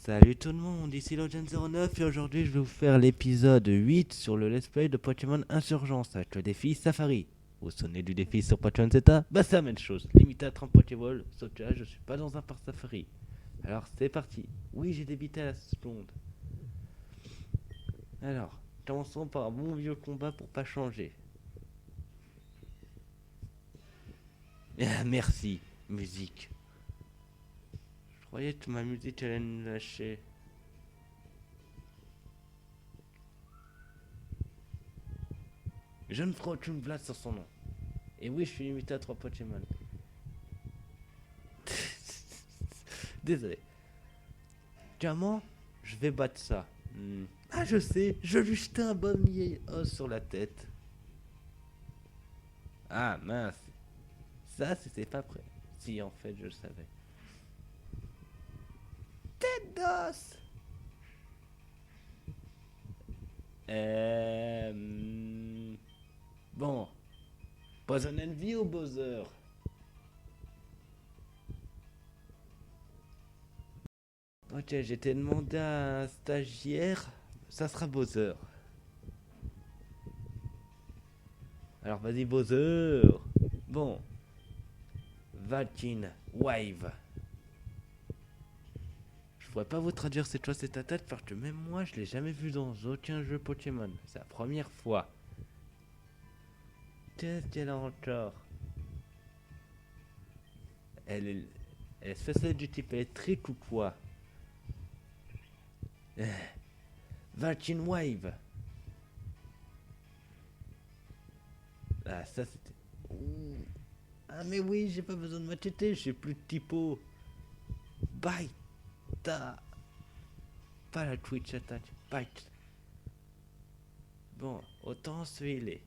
Salut tout le monde, ici Logen09 et aujourd'hui je vais vous faire l'épisode 8 sur le let's play de Pokémon Insurgence avec le défi Safari. Vous vous souvenez du défi sur Pokémon Z? Bah c'est la même chose, limité à 30 Pokéballs, sauf que là je suis pas dans un parc Safari. Alors c'est parti, oui j'ai débité à la seconde. Alors, commençons par un bon vieux combat pour pas changer. Ah, merci, musique. Je croyais que ma musique allait me lâcher. Je ne ferai aucune blague sur son nom. Et oui, je suis limité à 3 Pokémon. Désolé. Comment je vais battre ça? Ah, je sais, je lui jetais un bon os sur la tête. Ah, mince. Ça, c'était pas prêt. Si, en fait, je le savais. Tête d'os. Bon. Poison Envy ou Bowser? Ok, j'étais demandé à un stagiaire. Ça sera Bowser. Alors vas-y Bowser. Bon. Valkyne Wave. Je pourrais pas vous traduire cette chose cette attaque parce que même moi je l'ai jamais vu dans aucun jeu Pokémon. C'est la première fois. Qu'est-ce qu'elle a encore? Elle est spéciale du type électrique ou quoi? Valkyne Wave. Ah ça c'était... Ouh. Ah mais oui, j'ai pas besoin de m'inquiéter, j'ai plus de typo. Bite. Pas la Twitch attaque. Bite. Bon, autant celui-là.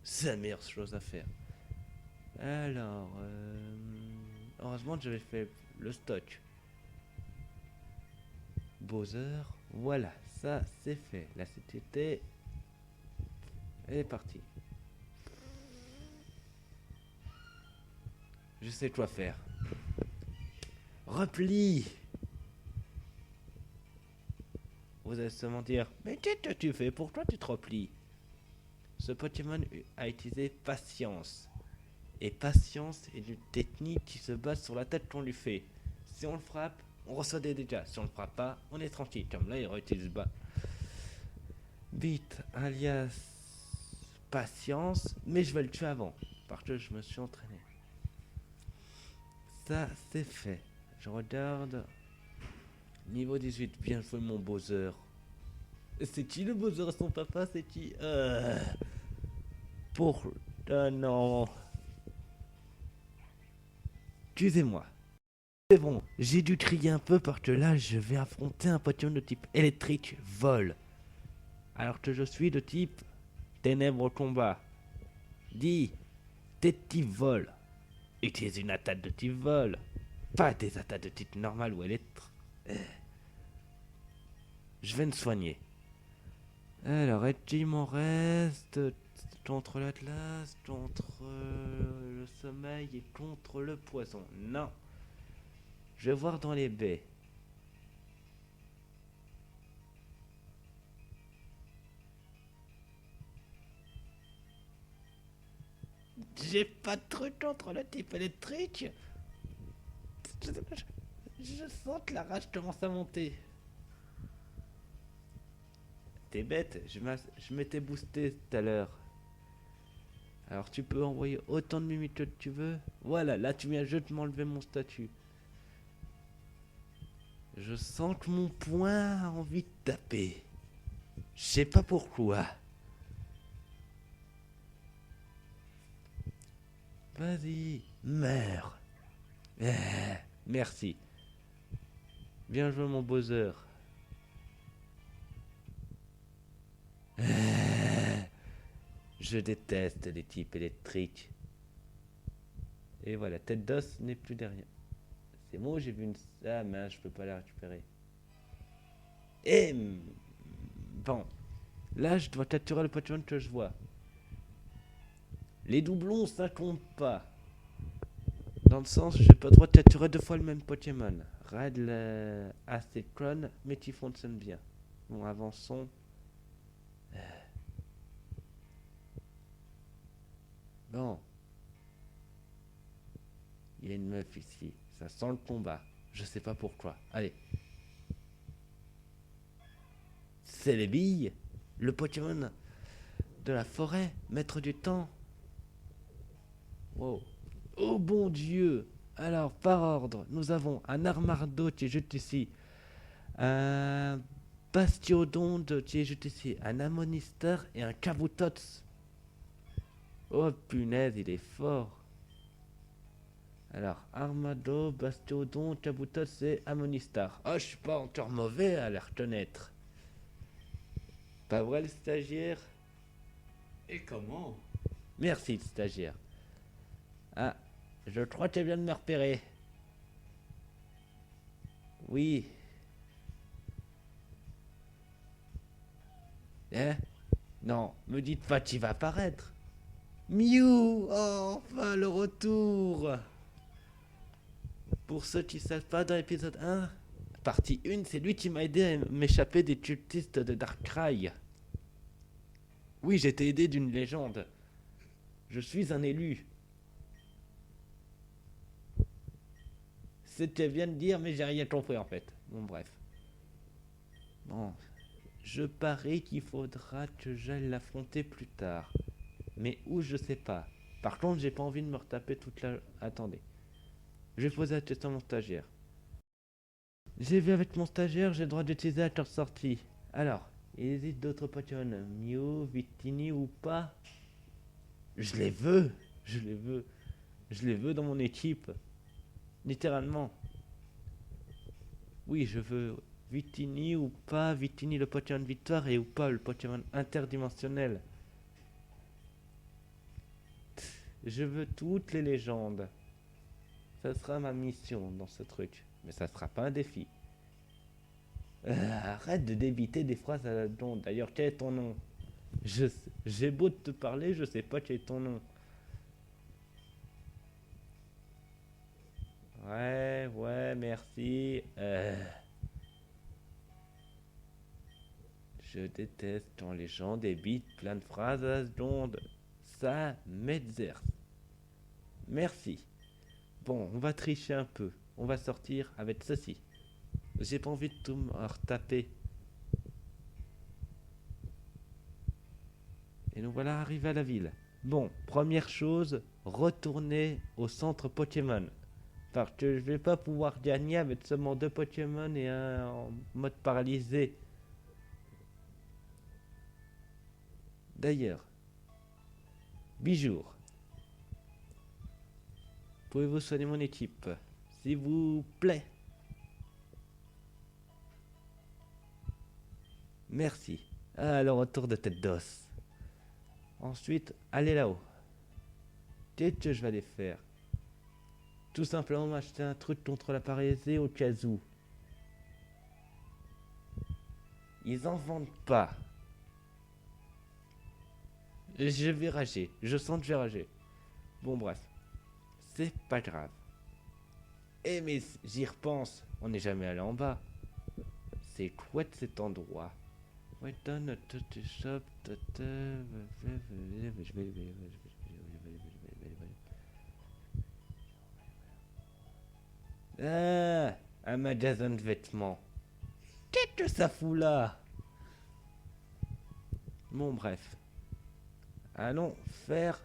C'est la meilleure chose à faire. Alors, heureusement que j'avais fait le stock. Bowser, voilà, ça c'est fait. La CTT, elle est partie. Je sais quoi faire. Repli. Vous allez seulement dire, mais qu'est-ce que tu fais? Pourquoi tu te replies? Ce Pokémon a utilisé patience. Et patience est une technique qui se base sur l'attaque qu'on lui fait. Si on le frappe, on reçoit des dégâts. Si on le frappe pas, on est tranquille. Comme là, il réutilise bas. Beat alias patience, mais je vais le tuer avant. Parce que je me suis entraîné. Ça, c'est fait. Je regarde. Niveau 18, bien joué mon Bowser. C'est qui le Bowser à son papa? C'est qui Pour... non. Excusez-moi. C'est bon, j'ai dû crier un peu parce que là, je vais affronter un Pokémon de type électrique vol. Alors que je suis de type ténèbres au combat. Dis, t'es de type vol. Utilise une attaque de type vol. Pas des attaques de type normal ou électrique. Je vais me soigner. Alors, est-ce qu'il m'en reste contre l'Atlas, contre le sommeil et contre le poison? Non. Je vais voir dans les baies. J'ai pas de truc contre le type électrique. Je sens que la rage commence à monter. T'es bête, je m'étais boosté tout à l'heure. Alors tu peux envoyer autant de mimiques que tu veux. Voilà, là tu viens juste m'enlever mon statut. Je sens que mon poing a envie de taper. Je sais pas pourquoi. Vas-y, meurs. Merci. Bien joué mon Bowser. Je déteste les types électriques. Et voilà, tête d'os n'est plus derrière. C'est moi, j'ai vu une... Ah mince, je peux pas la récupérer. Et... Bon. Là, je dois capturer le Pokémon que je vois. Les doublons, ça compte pas. Dans le sens, j'ai pas le droit de capturer deux fois le même Pokémon. Raid assez clone, mais qui fonctionne bien. Bon, avançons. Bon, il y a une meuf ici. Ça sent le combat. Je sais pas pourquoi. Allez. C'est les billes. Le Pokémon de la forêt. Maître du temps. Wow. Oh bon Dieu. Alors, par ordre, nous avons un Armardo qui est juste ici. Un Bastiodonte qui est juste ici. Un Amonistar et un Kabutops. Oh punaise, il est fort. Alors, Armado, Bastiodon, Kabutops et Amonistar. Oh, je suis pas encore mauvais à les reconnaître. Pas vrai, le stagiaire? Et comment? Merci, le stagiaire. Ah, je crois qu'elle vient de me repérer. Oui. Hein? Non, me dites pas qu'il va apparaître. Mew! Oh, enfin le retour! Pour ceux qui savent pas, dans l'épisode 1, partie 1, c'est lui qui m'a aidé à m'échapper des cultistes de Darkrai. Oui, j'ai été aidé d'une légende. Je suis un élu. C'est ce qu'elle vient de dire, mais j'ai rien compris en fait. Bon, bref. Bon, je parie qu'il faudra que j'aille l'affronter plus tard. Mais où, je sais pas. Par contre, j'ai pas envie de me retaper toute la... Attendez. Je vais poser la question à mon stagiaire. J'ai vu avec mon stagiaire, j'ai le droit d'utiliser la carte sortie. Alors, il existe d'autres Pokémon, Mew, Victini ou pas? Je les veux, je les veux, je les veux dans mon équipe. Littéralement. Oui, je veux Victini ou pas, Victini le Pokémon Victoire et ou pas le Pokémon interdimensionnel. Je veux toutes les légendes. Ça sera ma mission dans ce truc. Mais ça sera pas un défi. Arrête de débiter des phrases à la don. D'ailleurs, quel est ton nom? J'ai beau te parler, je sais pas quel est ton nom. Ouais, merci. Je déteste quand les gens débitent plein de phrases à la seconde. Ça m'exerce. Merci. Bon, on va tricher un peu. On va sortir avec ceci. J'ai pas envie de tout me retaper. Et nous voilà arrivés à la ville. Bon, première chose, retourner au centre Pokémon. Parce que je vais pas pouvoir gagner avec seulement 2 Pokémon et un en mode paralysé. D'ailleurs, Bijour, pouvez-vous soigner mon équipe, s'il vous plaît? Merci. Ah, le retour de tête d'os. Ensuite, allez là-haut. Qu'est-ce que je vais aller faire? Tout simplement m'acheter un truc contre la paralysie au cas où. Ils en vendent pas. Je vais rager. Je sens que je vais rager. Bon, bref. C'est pas grave. Eh, mais j'y repense. On n'est jamais allé en bas. C'est quoi de cet endroit? Shop. Ah, un magasin de vêtements. Qu'est-ce que ça fout là? Bon, bref. Allons faire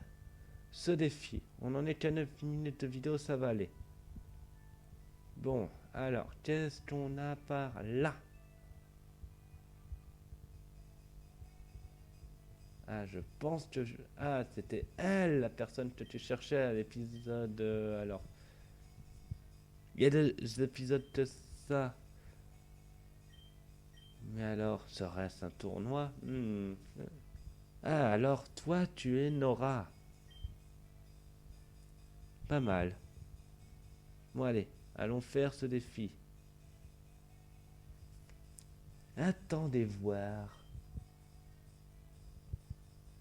ce défi. On en est qu'à 9 minutes de vidéo, ça va aller. Bon, alors, qu'est-ce qu'on a par là? Ah, je pense que je... Ah, c'était elle, la personne que tu cherchais à l'épisode... alors... Il y a des épisodes de ça. Mais alors, serait-ce un tournoi? Ah, alors, toi, tu es Nora. Pas mal. Bon, allez, allons faire ce défi. Attendez voir.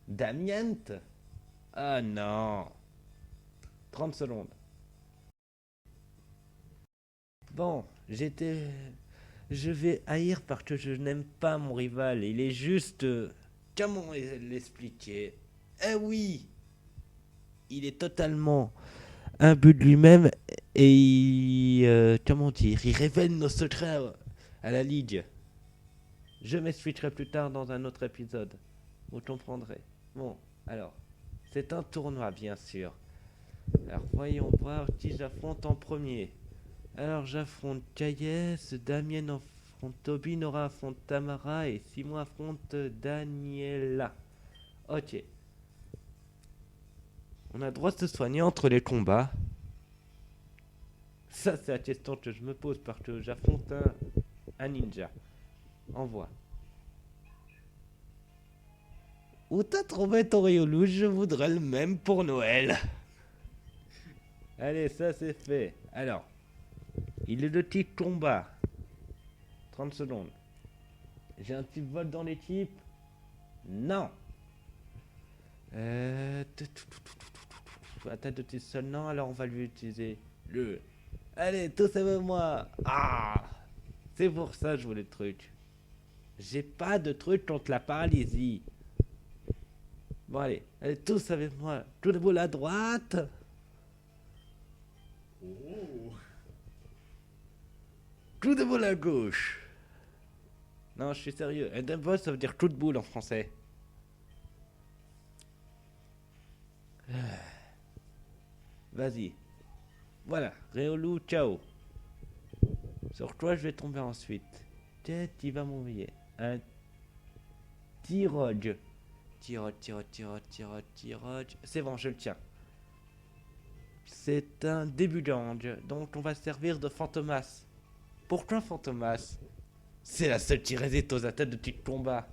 Damient? Ah non. 30 secondes. Bon, j'étais... Je vais haïr parce que je n'aime pas mon rival. Il est juste... comment l'expliquer? Eh oui, il est totalement imbu de lui-même et il... comment dire? Il révèle nos secrets à la Ligue. Je m'expliquerai plus tard dans un autre épisode. Vous comprendrez. Bon, alors, c'est un tournoi, bien sûr. Alors, voyons voir qui j'affronte en premier. Alors, j'affronte Kayes, Damien affronte Toby, Nora affronte Tamara et Simon affronte Daniela. Ok. On a le droit de se soigner entre les combats. Ça, c'est la question que je me pose parce que j'affronte un ninja. Envoie. Où t'as trouvé ton Riolu? Je voudrais le même pour Noël. Allez, ça c'est fait. Alors, il est de type combat. 30 secondes. J'ai un type vol dans l'équipe? Non. Attaque de type seul, non. Alors on va lui utiliser le... Allez, tous avec moi. Ah, c'est pour ça que je voulais le truc. J'ai pas de truc contre la paralysie. Bon allez, allez tous avec moi. Tout debout à droite. Oh. Tout de boule à gauche. Non, je suis sérieux. Endeavor, ça veut dire coup de boule en français. Vas-y. Voilà, Réolou, ciao. Sur toi, je vais tomber ensuite. Tiens, tu vas m'envoyer un Tiroj. Tiroj. C'est bon, je le tiens. C'est un début d'ange, donc on va se servir de Fantomas. Pourquoi Fantomas? C'est la seule qui résiste aux attaques de type combat.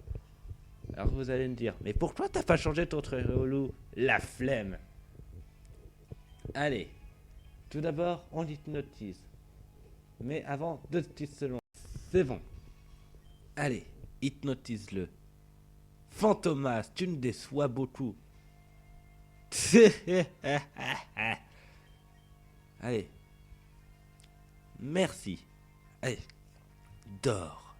Alors vous allez me dire, mais pourquoi t'as pas changé ton relou? La flemme. Allez, tout d'abord on hypnotise. Mais avant, 2 petites secondes. C'est bon. Allez, hypnotise-le. Fantomas, tu me déçois beaucoup. Allez. Merci. Allez. Dors.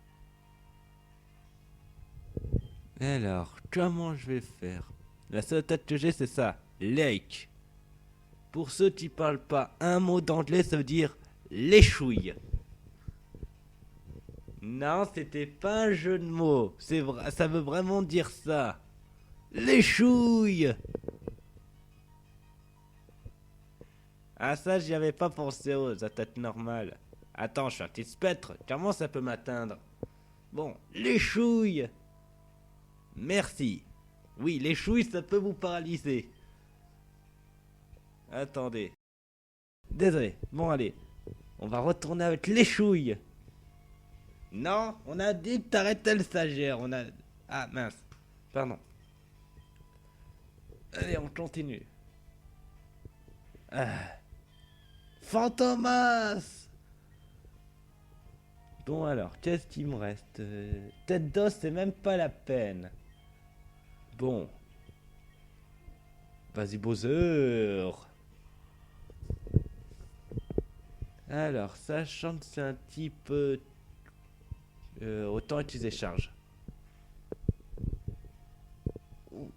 Alors, comment je vais faire? La seule tête que j'ai, c'est ça. Lake. Pour ceux qui parlent pas un mot d'anglais, ça veut dire les chouilles. Non, c'était pas un jeu de mots. C'est vrai, ça veut vraiment dire ça. Les chouilles. Ah ça, j'y avais pas pensé aux attaques normales. Attends, je suis un petit spectre. Comment ça peut m'atteindre? Bon, les chouilles. Merci. Oui, les chouilles, ça peut vous paralyser. Attendez. Désolé. Bon, allez. On va retourner avec les chouilles. Non, on a dit que t'arrêtais le stagiaire. On a... Ah, mince. Pardon. Allez, on continue. Ah. Fantomas. Bon alors, qu'est-ce qu'il me reste? Tête d'os, c'est même pas la peine. Bon. Vas-y, Bowser. Alors, sachant que c'est un type... autant utiliser charge. Ouh.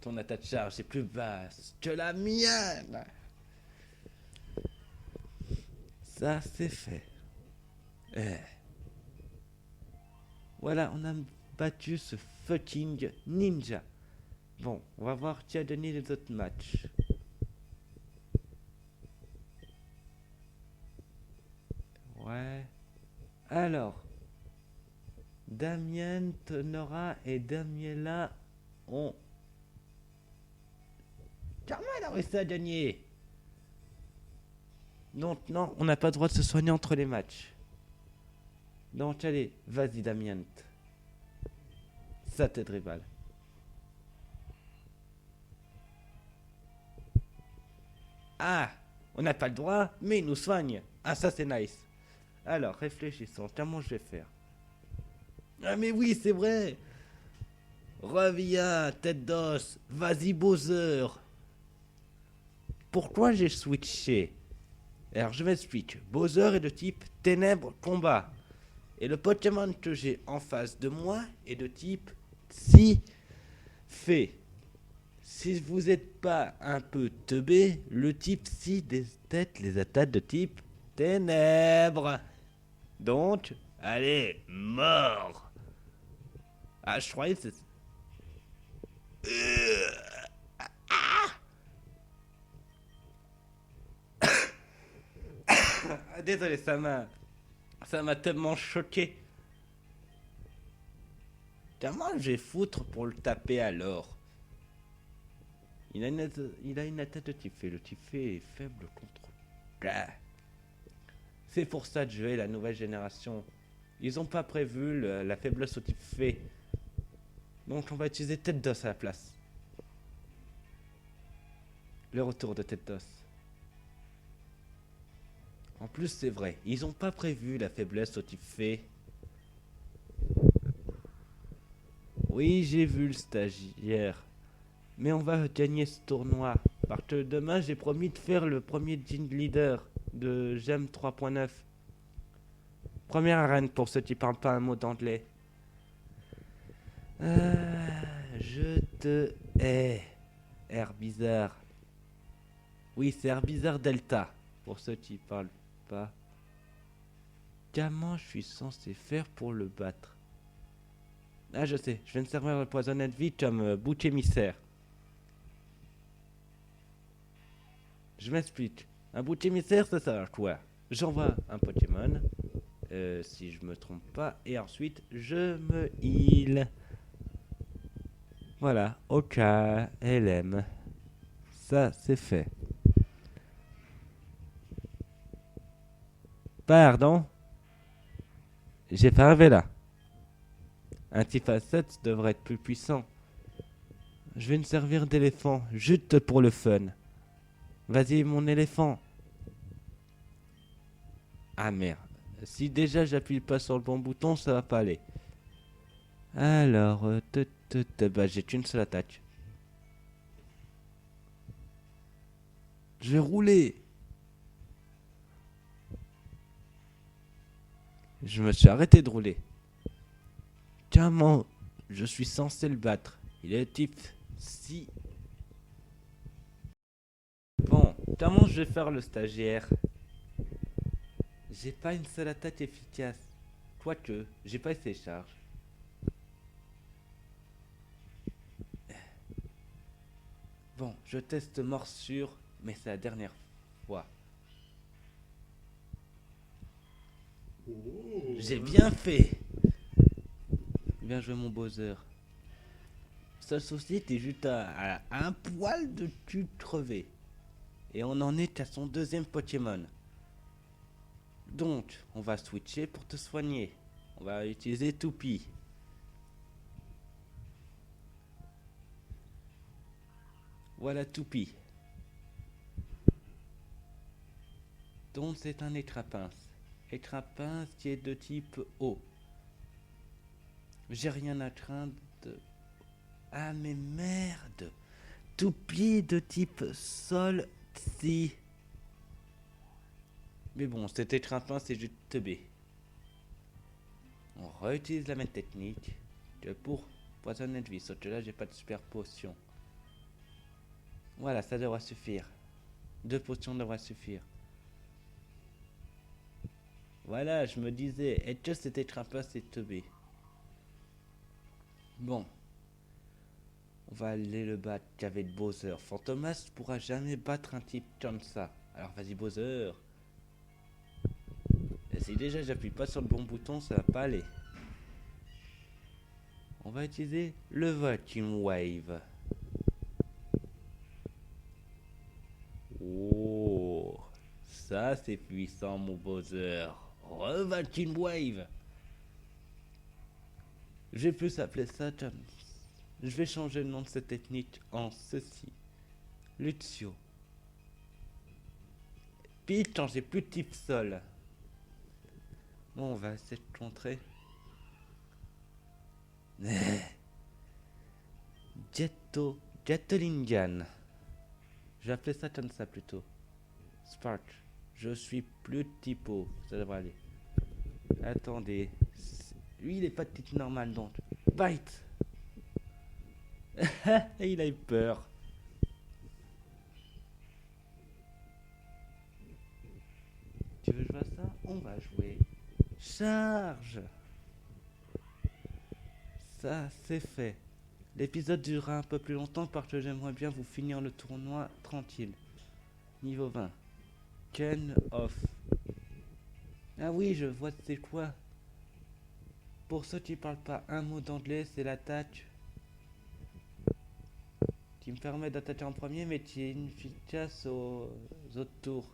Ton attaque charge est plus basse que la mienne. Ça, c'est fait. Voilà, on a battu ce fucking ninja. Bon, on va voir qui a gagné les autres matchs. Ouais. Alors, Damien, Nora et Daniela ont... Comment elle a réussi à gagner? Donc non, on n'a pas le droit de se soigner entre les matchs. Donc allez, vas-y Damien. Ça t'aiderait mal. Ah, on n'a pas le droit, mais il nous soigne. Ah ça c'est nice. Alors, réfléchissons, comment je vais faire? Ah mais oui, c'est vrai. Reviens, tête d'os. Vas-y Bowser. Pourquoi j'ai switché? Alors je m'explique. Bowser est de type ténèbres combat. Et le Pokémon que j'ai en face de moi est de type si fait. Si vous n'êtes pas un peu teubé, le type si détecte les attaques de type ténèbres. Donc, allez, mort. Ah, je croyais que c'est... Ah, désolé, ça m'a tellement choqué. Comment je vais foutre pour le taper alors? Il a une attaque de type fée. Le type fée est faible contre... Ah. C'est pour ça que je vais la nouvelle génération. Ils ont pas prévu la faiblesse au type fée. Donc on va utiliser tête d'os à la place. Le retour de tête d'os. En plus c'est vrai, ils ont pas prévu la faiblesse au type fée. Oui, j'ai vu le stagiaire. Mais on va gagner ce tournoi. Parce que demain j'ai promis de faire le premier Gym Leader de GEM 3.9. Première arène pour ceux qui parlent pas un mot d'anglais. Je te hais. Air bizarre. Oui, c'est Air bizarre Delta. Pour ceux qui parlent pas. Comment je suis censé faire pour le battre? Ah, je sais. Je vais me servir de poisonnet de vie comme bouc émissaire. Je m'explique. Un bouc émissaire, ça sert à quoi? J'envoie un Pokémon. Si je me trompe pas. Et ensuite, je me heal. Voilà. OK. LM. Ça, c'est fait. Pardon? J'ai pas rêvé là. Un type à 7 devrait être plus puissant. Je vais me servir d'éléphant, juste pour le fun. Vas-y, mon éléphant. Ah merde. Si déjà j'appuie pas sur le bon bouton, ça va pas aller. Alors, bah, j'ai qu'une seule attaque. Je vais rouler. Je me suis arrêté de rouler. Comment je suis censé le battre? Il est type si. Bon, comment je vais faire le stagiaire? J'ai pas une seule attaque efficace. Quoique, j'ai pas essayé charge. Bon, je teste morsure, mais c'est la dernière fois. J'ai bien fait. Bien joué mon Bowser. Seul souci, t'es juste à un poil de cul crevé. Et on en est à son deuxième Pokémon. Donc, on va switcher pour te soigner. On va utiliser Toupie. Voilà Toupie. Donc c'est un étrapince. Étrapince qui est de type eau. J'ai rien à craindre. Ah mais merde. Toupie de type sol si. Mais bon, cet étrapince c'est juste teubé. On réutilise la même technique que pour poisonner de vie. Sauf que là j'ai pas de super potion. Voilà, ça devrait suffire. 2 potions devraient suffire. Voilà, je me disais, est-ce que cet étrapince est teubé? Bon. On va aller le battre qu'avec Bowser. Fantomas pourra jamais battre un type comme ça. Alors vas-y Bowser. Et si déjà j'appuie pas sur le bon bouton, ça va pas aller. On va utiliser le Vacuum Wave. Oh, ça c'est puissant mon Bowser. Vacuum Wave. Je vais plus appeler ça comme... Je vais changer le nom de cette technique en ceci. Lucio. Puis quand j'ai plus de type sol. Bon, on va essayer de contrer. Jetlingan. Je vais appeler ça comme ça plutôt. Spark. Je suis plus de typo. Ça devrait aller. Attendez. Lui, il est pas de type normal, donc. Bite. Et il a eu peur. Tu veux jouer à ça? On va jouer. Charge. Ça, c'est fait. L'épisode durera un peu plus longtemps parce que j'aimerais bien vous finir le tournoi tranquille. Niveau 20. Ken off. Ah oui, je vois c'est quoi. Pour ceux qui parlent pas un mot d'anglais, c'est l'attaque qui me permet d'attaquer en premier mais qui est inefficace aux autres tours.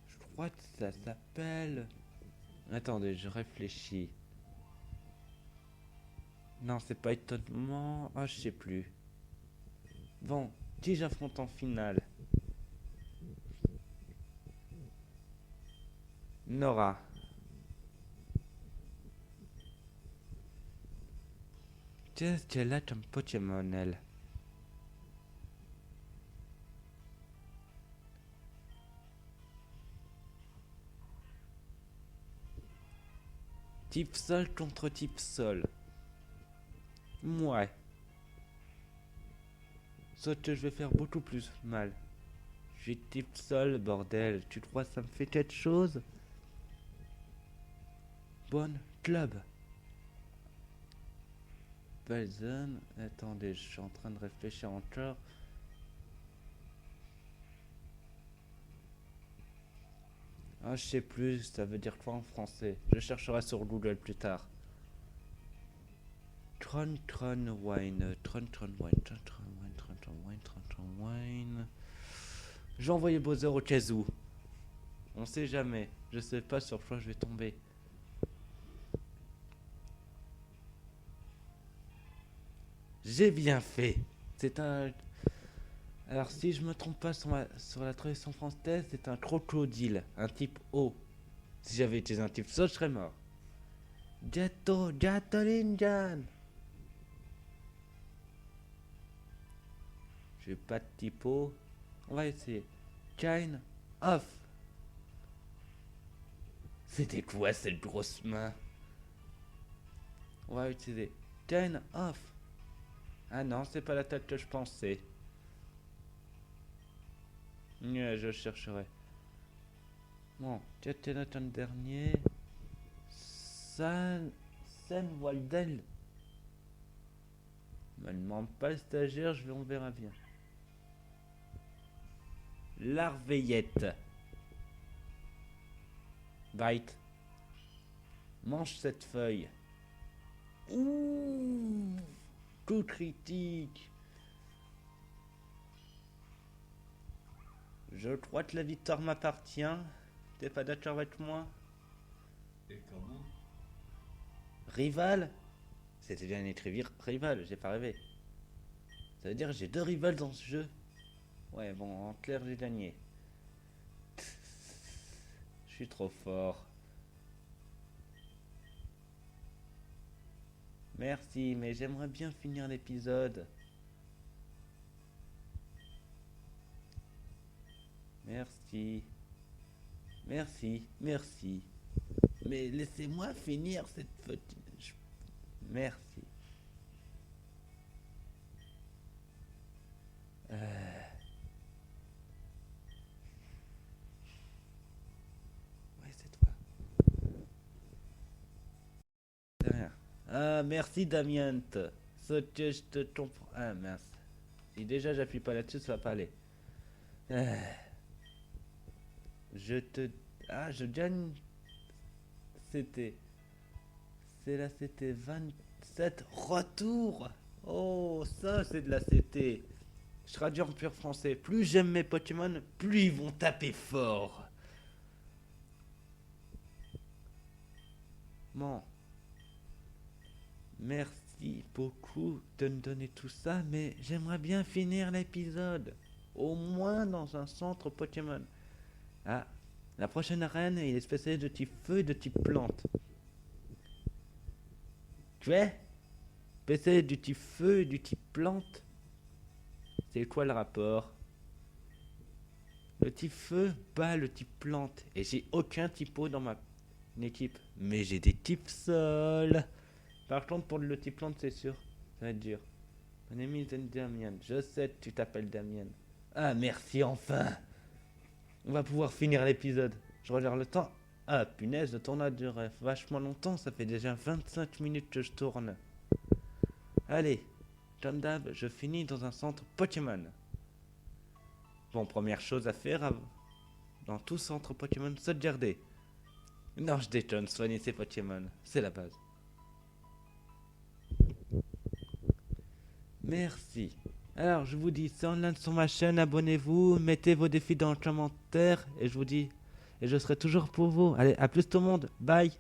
Je crois que ça s'appelle... Attendez, je réfléchis. Non, c'est pas étonnement. Ah, je sais plus. Bon, qui j'affronte en finale? Nora. Qu'est-ce qu'elle a comme Pokémon, elle? Type sol contre type sol. Ouais. Sauf que je vais faire beaucoup plus mal. Je suis type sol, bordel. Tu crois que ça me fait quelque chose? Bonne club. Poison. Attendez, je suis en train de réfléchir encore. Ah, je sais plus, ça veut dire quoi en français? Je chercherai sur Google plus tard. Tron Wine. Je vais envoyer Bowser au cas où. On sait jamais. Je sais pas sur quoi je vais tomber. J'ai bien fait. C'est un... Alors si je me trompe pas sur la traduction française, c'est un crocodile, un type O. Si j'avais été un type ça, je serais mort. Jatolinjan. J'ai pas de type O. On va essayer. Kind off. C'était quoi cette grosse main? On va utiliser Kind off. Ah non, c'est pas la tête que je pensais. Je chercherai. Bon, tu notes un dernier. San Waldel. Me demande pas le stagiaire, on verra bien. Larveillette. Bite. Mange cette feuille. Ouh, coup critique. Je crois que la victoire m'appartient. T'es pas d'accord avec moi? Et comment? Rival? C'était bien écrit rival, j'ai pas rêvé. Ça veut dire que j'ai 2 rivals dans ce jeu. Ouais, bon, en clair, j'ai gagné. Je suis trop fort. Merci, mais j'aimerais bien finir l'épisode. Merci. Merci. Mais laissez-moi finir cette petite... Merci. Ouais, c'est toi. C'est rien. Ah, merci Damien. Ce que je te comprends. Ah, mince. Si déjà j'appuie pas là-dessus, ça va pas aller. Ah. Je te... Ah, je gagne... C'était... C'est la CT 27 retour. Oh, ça c'est de la CT. Je traduis en pur français. Plus j'aime mes Pokémon, plus ils vont taper fort. Bon. Merci beaucoup de me donner tout ça, mais j'aimerais bien finir l'épisode. Au moins dans un centre Pokémon. Ah, la prochaine arène, il est spécialisé de type feu et de type plante. Tu es spécialisé du type feu et du type plante? C'est quoi le rapport? Le type feu bat le type plante. Et j'ai aucun typo dans ma équipe. Mais j'ai des types sol. Par contre, pour le type plante, c'est sûr. Ça va être dur. Mon ami c'est Damien. Je sais que tu t'appelles Damien. Ah, merci, enfin. On va pouvoir finir l'épisode. Je regarde le temps. Ah, punaise, le tournage dure vachement longtemps. Ça fait déjà 25 minutes que je tourne. Allez, comme d'hab, je finis dans un centre Pokémon. Bon, première chose à faire dans tout centre Pokémon, sauvegarder. Non, je déconne, soigner ses Pokémon, c'est la base. Merci. Alors, je vous dis, c'est en ligne sur ma chaîne, abonnez-vous, mettez vos défis dans le commentaire, et je vous dis, et je serai toujours pour vous. Allez, à plus tout le monde, bye.